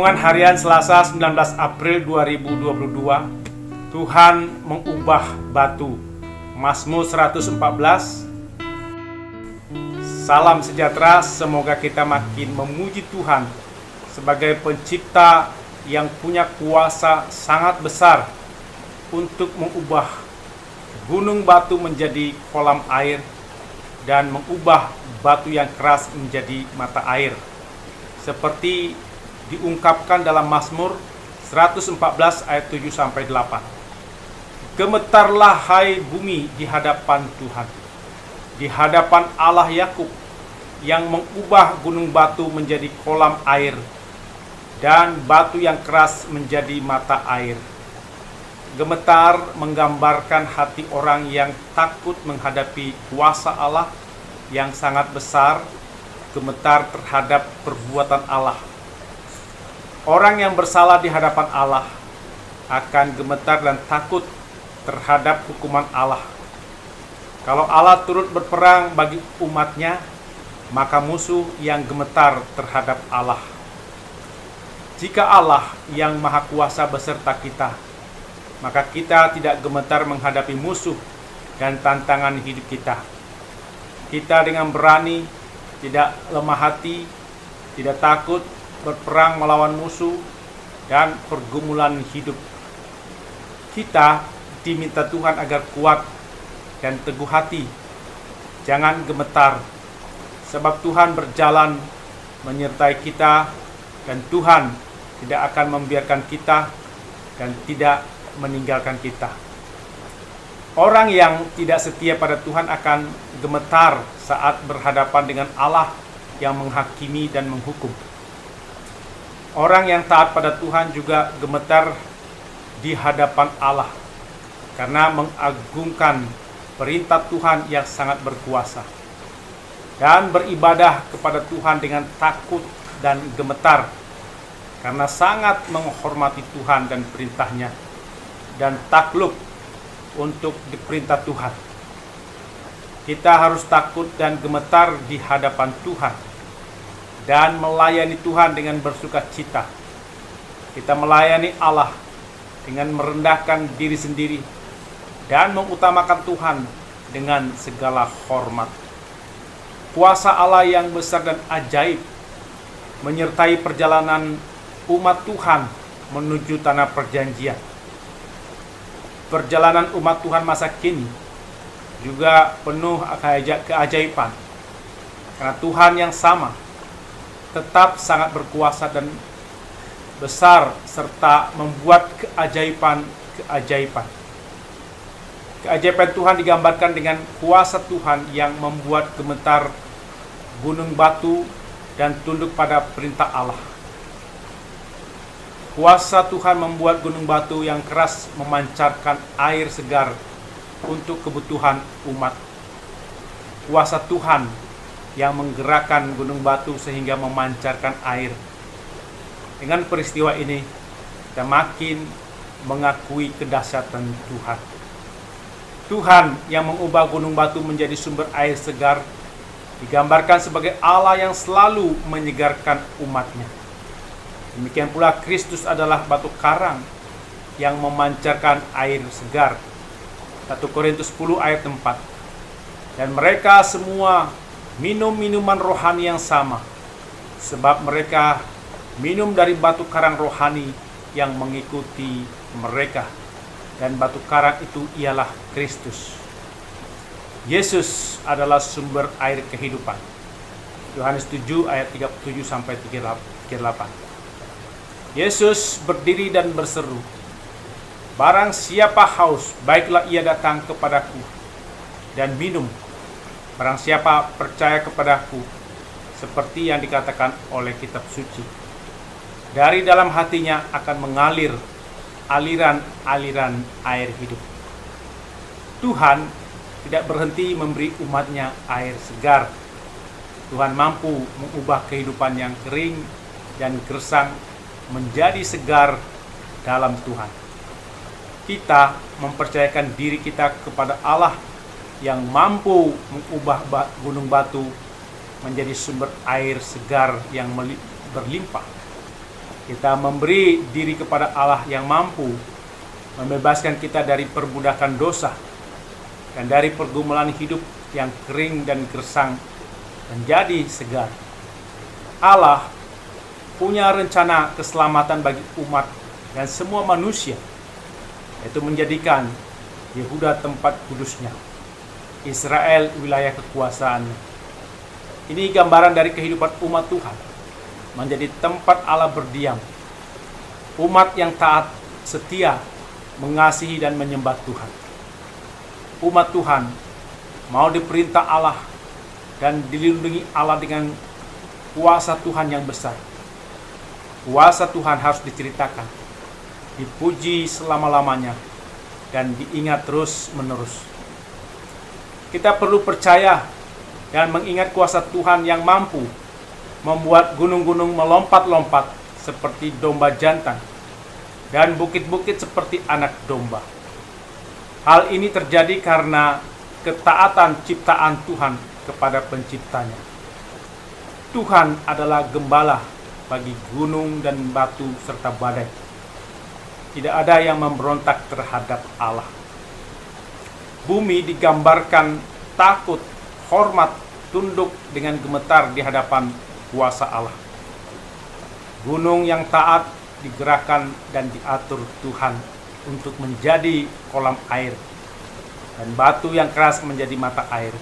Renungan Harian Selasa 19 April 2022. Tuhan mengubah batu. Mazmur 114. Salam sejahtera, semoga kita makin memuji Tuhan sebagai pencipta yang punya kuasa sangat besar untuk mengubah gunung batu menjadi kolam air dan mengubah batu yang keras menjadi mata air. Seperti diungkapkan dalam Mazmur 114 ayat 7-8. Gemetarlah hai bumi di hadapan Tuhan, di hadapan Allah Yakub yang mengubah gunung batu menjadi kolam air dan batu yang keras menjadi mata air. Gemetar menggambarkan hati orang yang takut menghadapi kuasa Allah yang sangat besar, gemetar terhadap perbuatan Allah. Orang yang bersalah di hadapan Allah akan gemetar dan takut terhadap hukuman Allah. Kalau Allah turut berperang bagi umatnya, maka musuh yang gemetar terhadap Allah. Jika Allah yang Maha Kuasa beserta kita, maka kita tidak gemetar menghadapi musuh dan tantangan hidup kita. Kita dengan berani, tidak lemah hati, tidak takut berperang melawan musuh dan pergumulan hidup. Kita diminta Tuhan agar kuat dan teguh hati. Jangan gemetar, sebab Tuhan berjalan menyertai kita dan Tuhan tidak akan membiarkan kita dan tidak meninggalkan kita. Orang yang tidak setia pada Tuhan akan gemetar saat berhadapan dengan Allah yang menghakimi dan menghukum. Orang yang taat pada Tuhan juga gemetar di hadapan Allah karena mengagungkan perintah Tuhan yang sangat berkuasa dan beribadah kepada Tuhan dengan takut dan gemetar karena sangat menghormati Tuhan dan perintahnya dan takluk untuk diperintah Tuhan. Kita harus takut dan gemetar di hadapan Tuhan dan melayani Tuhan dengan bersukacita. Kita melayani Allah dengan merendahkan diri sendiri dan mengutamakan Tuhan dengan segala hormat. Kuasa Allah yang besar dan ajaib menyertai perjalanan umat Tuhan menuju tanah perjanjian. Perjalanan umat Tuhan masa kini juga penuh keajaiban, karena Tuhan yang sama tetap sangat berkuasa dan besar serta membuat keajaiban. Keajaiban Tuhan digambarkan dengan kuasa Tuhan yang membuat gemetar gunung batu dan tunduk pada perintah Allah. Kuasa Tuhan membuat gunung batu yang keras memancarkan air segar untuk kebutuhan umat. Kuasa Tuhan yang menggerakkan gunung batu sehingga memancarkan air. Dengan peristiwa ini, kita makin mengakui kedahsyatan Tuhan. Tuhan yang mengubah gunung batu menjadi sumber air segar digambarkan sebagai Allah yang selalu menyegarkan umatnya. Demikian pula Kristus adalah batu karang yang memancarkan air segar. 1 Korintus 10 ayat 4. Dan mereka semua minum minuman rohani yang sama, sebab mereka minum dari batu karang rohani yang mengikuti mereka, dan batu karang itu ialah Kristus. Yesus adalah sumber air kehidupan. Yohanes 7 ayat 37-38. Yesus berdiri dan berseru, "Barang siapa haus, baiklah ia datang kepadaku dan minum. Barang siapa percaya kepadaku, seperti yang dikatakan oleh kitab suci, dari dalam hatinya akan mengalir aliran-aliran air hidup." Tuhan tidak berhenti memberi umatnya air segar. Tuhan mampu mengubah kehidupan yang kering dan gersang menjadi segar dalam Tuhan. Kita mempercayakan diri kita kepada Allah yang mampu mengubah gunung batu menjadi sumber air segar yang berlimpah, Kita memberi diri kepada Allah yang mampu membebaskan kita dari perbudakan dosa dan dari pergumulan hidup yang kering dan gersang menjadi segar. Allah punya rencana keselamatan bagi umat dan semua manusia, yaitu menjadikan Yehuda tempat kudusnya, Israel wilayah kekuasaannya. Ini gambaran dari kehidupan umat Tuhan, menjadi tempat Allah berdiam. Umat yang taat, setia, mengasihi dan menyembah Tuhan. Umat Tuhan mau diperintah Allah dan dilindungi Allah dengan kuasa Tuhan yang besar. Kuasa Tuhan harus diceritakan, dipuji selama-lamanya, dan diingat terus-menerus. Kita perlu percaya dan mengingat kuasa Tuhan yang mampu membuat gunung-gunung melompat-lompat seperti domba jantan dan bukit-bukit seperti anak domba. Hal ini terjadi karena ketaatan ciptaan Tuhan kepada penciptanya. Tuhan adalah gembala bagi gunung dan batu serta badai. Tidak ada yang memberontak terhadap Allah. Bumi digambarkan takut, hormat, tunduk dengan gemetar di hadapan kuasa Allah. Gunung yang taat digerakkan dan diatur Tuhan untuk menjadi kolam air, dan batu yang keras menjadi mata air.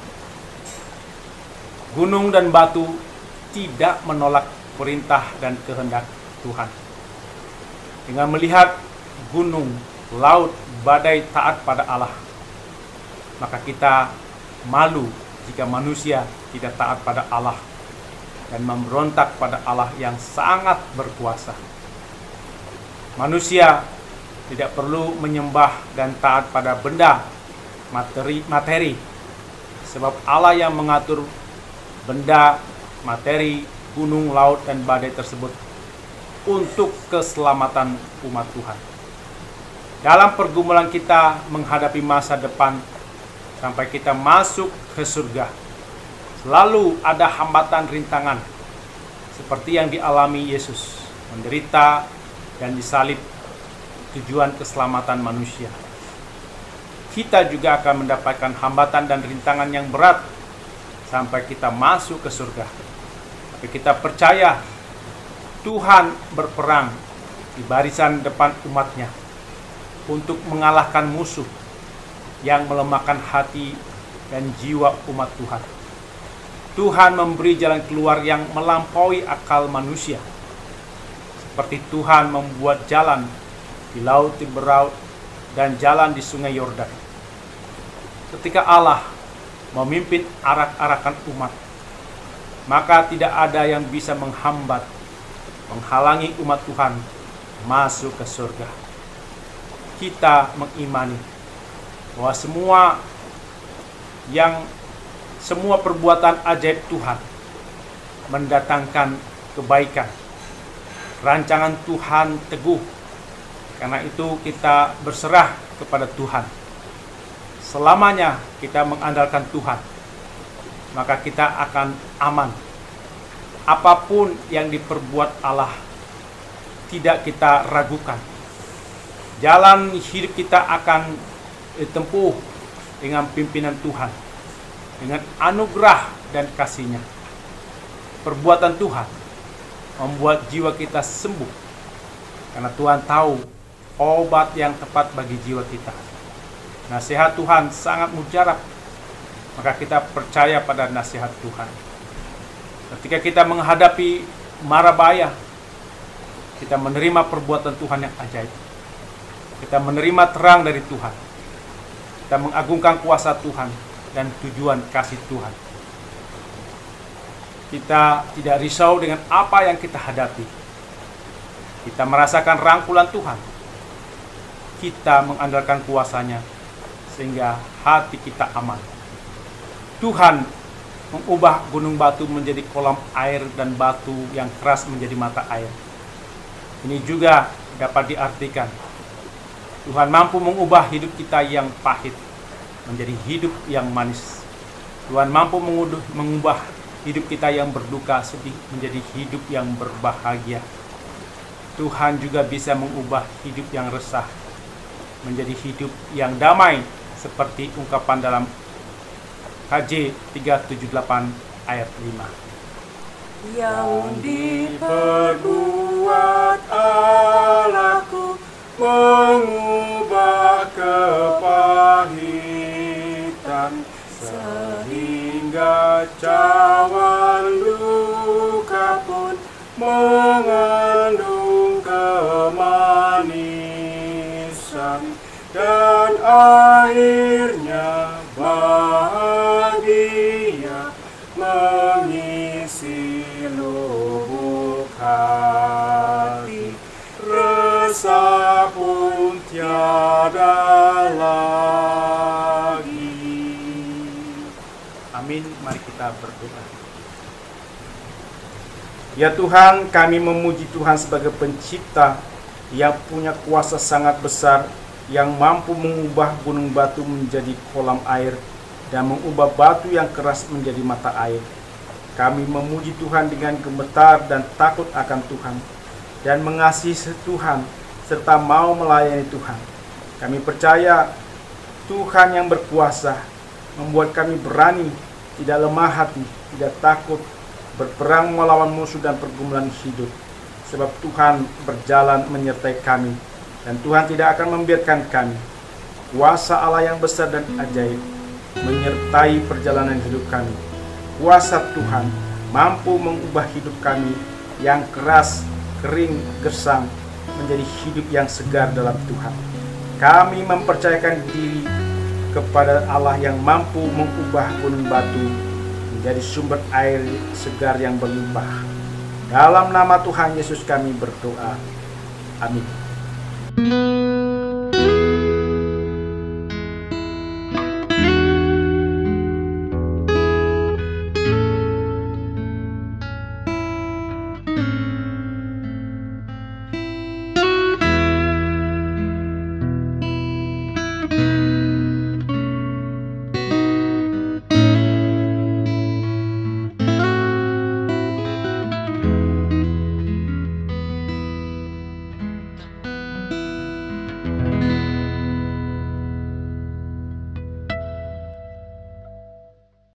Gunung dan batu tidak menolak perintah dan kehendak Tuhan. Dengan melihat gunung, laut, badai taat pada Allah, maka kita malu jika manusia tidak taat pada Allah dan memberontak pada Allah yang sangat berkuasa. Manusia tidak perlu menyembah dan taat pada benda materi, sebab Allah yang mengatur benda, materi, gunung, laut, dan badai tersebut untuk keselamatan umat Tuhan. Dalam pergumulan kita menghadapi masa depan sampai kita masuk ke surga, selalu ada hambatan rintangan seperti yang dialami Yesus, menderita dan disalib, tujuan keselamatan manusia. Kita juga akan mendapatkan hambatan dan rintangan yang berat sampai kita masuk ke surga. Tapi kita percaya Tuhan berperang di barisan depan umatnya untuk mengalahkan musuh yang melemahkan hati dan jiwa umat Tuhan. Tuhan memberi jalan keluar yang melampaui akal manusia. Seperti Tuhan membuat jalan di Laut Tiberat dan jalan di Sungai Yordan. Ketika Allah memimpin arak-arakan umat, maka tidak ada yang bisa menghalangi umat Tuhan masuk ke surga. Kita mengimani bahwa semua perbuatan ajaib Tuhan mendatangkan kebaikan. Rancangan Tuhan teguh. Karena itu kita berserah kepada Tuhan. Selamanya kita mengandalkan Tuhan, maka kita akan aman. Apapun yang diperbuat Allah tidak kita ragukan. Jalan hidup kita akan ditempuh dengan pimpinan Tuhan, dengan anugerah dan kasih-Nya. Perbuatan Tuhan membuat jiwa kita sembuh, karena Tuhan tahu obat yang tepat bagi jiwa kita. Nasihat Tuhan sangat mujarab, maka kita percaya pada nasihat Tuhan. Ketika kita menghadapi mara bahaya, kita menerima perbuatan Tuhan yang ajaib. Kita menerima terang dari Tuhan. Kita mengagungkan kuasa Tuhan dan tujuan kasih Tuhan. Kita tidak risau dengan apa yang kita hadapi. Kita merasakan rangkulan Tuhan. Kita mengandalkan kuasa-Nya sehingga hati kita aman. Tuhan mengubah gunung batu menjadi kolam air dan batu yang keras menjadi mata air. Ini juga dapat diartikan Tuhan mampu mengubah hidup kita yang pahit menjadi hidup yang manis. Tuhan mampu mengubah hidup kita yang berduka sedih menjadi hidup yang berbahagia. Tuhan juga bisa mengubah hidup yang resah menjadi hidup yang damai, seperti ungkapan dalam KJ 378 ayat 5. Yang diperbuat Allahku mengubah kepahitan, sehingga cawan luka pun mengandung kemanisan, dan akhirnya bahagia mengisi lubuk hati. Resah pun tiada lagi. Amin. Mari kita berdoa. Ya Tuhan, kami memuji Tuhan sebagai pencipta yang punya kuasa sangat besar, yang mampu mengubah gunung batu menjadi kolam air dan mengubah batu yang keras menjadi mata air. Kami memuji Tuhan dengan gemetar dan takut akan Tuhan, dan mengasihi Tuhan serta mau melayani Tuhan. Kami percaya Tuhan yang berkuasa membuat kami berani, tidak lemah hati, tidak takut berperang melawan musuh dan pergumulan hidup, sebab Tuhan berjalan menyertai kami, dan Tuhan tidak akan membiarkan kami. Kuasa Allah yang besar dan ajaib menyertai perjalanan hidup kami. Kuasa Tuhan mampu mengubah hidup kami yang keras, kering, gersang menjadi hidup yang segar dalam Tuhan. Kami mempercayakan diri kepada Allah yang mampu mengubah gunung batu menjadi sumber air segar yang berlimpah. Dalam nama Tuhan Yesus kami berdoa. Amin.